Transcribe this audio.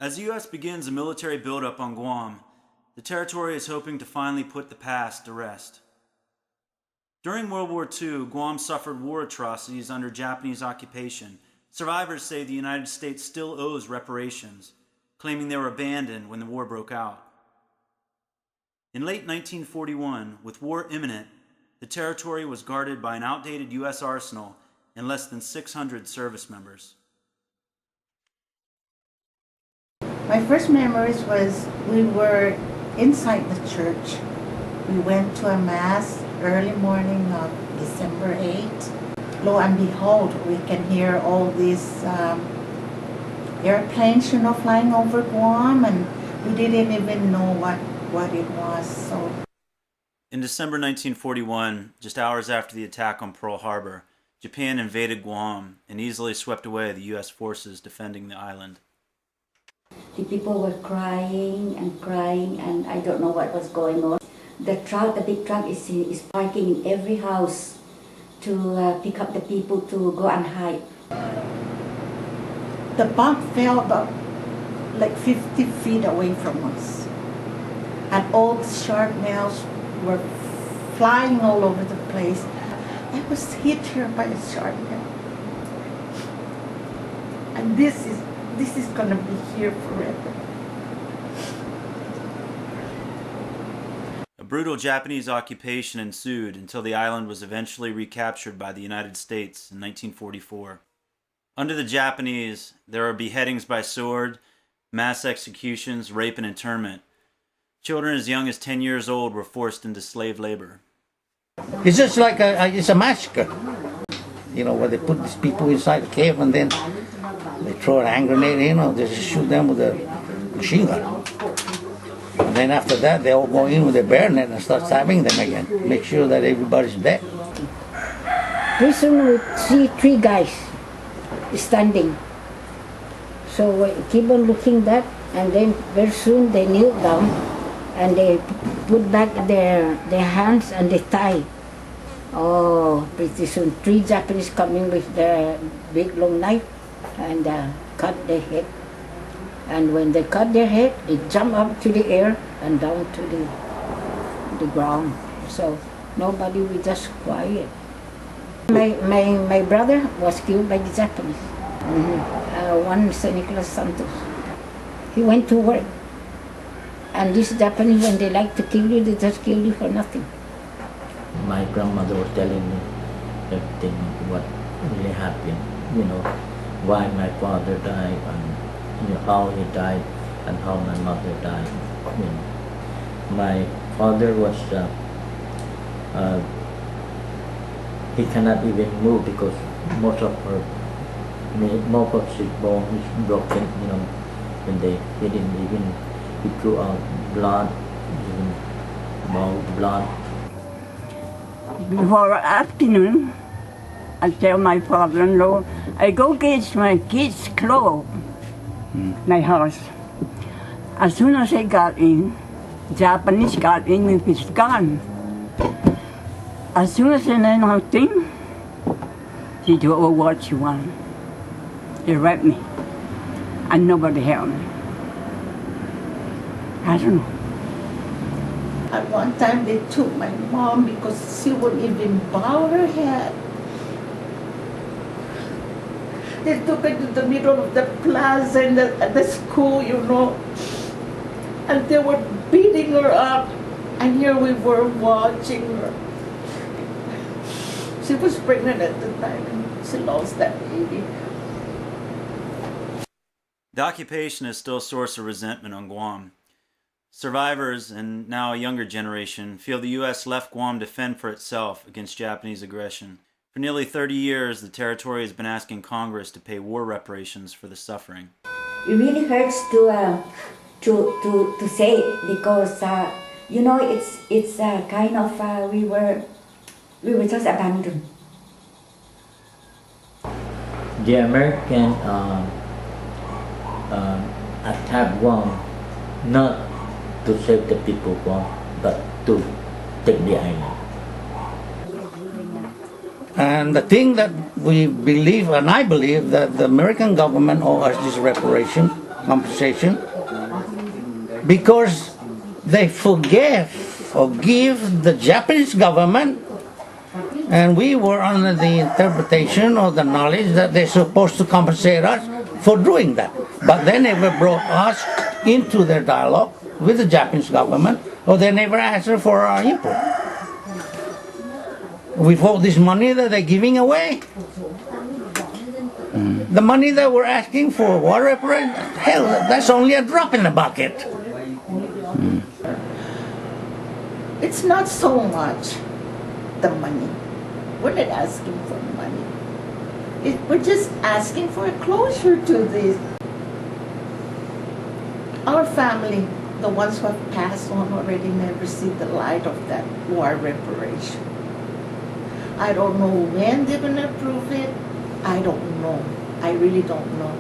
As the U.S. begins a military buildup on Guam, the territory is hoping to finally put the past to rest. During World War II, Guam suffered war atrocities under Japanese occupation. Survivors say the United States still owes reparations, claiming they were abandoned when the war broke out. In late 1941, with war imminent, the territory was guarded by an outdated U.S. arsenal and less than 600 service members. My first memories was we were inside the church. We went to a mass early morning of December 8th. Lo and behold, we can hear all these airplanes, flying over Guam, and we didn't even know what it was. So, in December 1941, just hours after the attack on Pearl Harbor, Japan invaded Guam and easily swept away the U.S. forces defending the island. The people were crying, and I don't know what was going on. The big truck is parking in every house to pick up the people to go and hide. The bomb fell about like 50 feet away from us. And all the shrapnels were flying all over the place. I was hit here by a shrapnel. And this is gonna be here forever. A brutal Japanese occupation ensued until the island was eventually recaptured by the United States in 1944. Under the Japanese, there are beheadings by sword, mass executions, rape, and internment. Children as young as 10 years old were forced into slave labor. It's just like it's a massacre. Where they put these people inside the cave and then they throw a hand grenade, they just shoot them with a machine gun. And then after that, they all go in with a bayonet and start stabbing them again. Make sure that everybody's dead. Prison with three guys standing. So we keep on looking back, and then very soon they kneel down and they put back their hands and they tie. Oh, pretty soon 3 Japanese coming with their big long knife and cut their head. And when they cut their head, it jumped up to the air and down to the ground. So nobody was just quiet. My brother was killed by the Japanese. One is Rita Santos. He went to work. And these Japanese, when they like to kill you, they just kill you for nothing. My grandmother was telling me everything, what really happened, why my father died, and how he died, and how my mother died. My father was, he cannot even move because most of his bone is broken, when he didn't even, he threw out blood, even blood. Before afternoon, I tell my father-in-law, I go get my kids' clothes, my house. As soon as I got in, Japanese got in with his gun. As soon as I know nothing, he do what you want. They raped me, and nobody helped me. I don't know. At one time they took my mom because she wouldn't even bow her head. They took her to the middle of the plaza and the school, and they were beating her up. And here we were watching her. She was pregnant at the time and she lost that baby. The occupation is still a source of resentment on Guam. Survivors, and now a younger generation, feel the U.S. left Guam to fend for itself against Japanese aggression. For nearly 30 years, the territory has been asking Congress to pay war reparations for the suffering. It really hurts to say it because it's kind of we were just abandoned. The American attacked Guam not to save the people of Guam, but to take the island. And the thing that we believe, and I believe, that the American government owes us this reparation compensation because they forgive the Japanese government, and we were under the interpretation or the knowledge that they're supposed to compensate us for doing that. But they never brought us into their dialogue with the Japanese government, or they never asked for our input. With all this money that they're giving away, the money that we're asking for water reparations, hell, that's only a drop in the bucket. It's not so much the money. We're not asking for money. We're just asking for a closure to this. Our family, the ones who have passed on already, never see the light of that war reparation. I don't know when they're going to approve it. I don't know. I really don't know.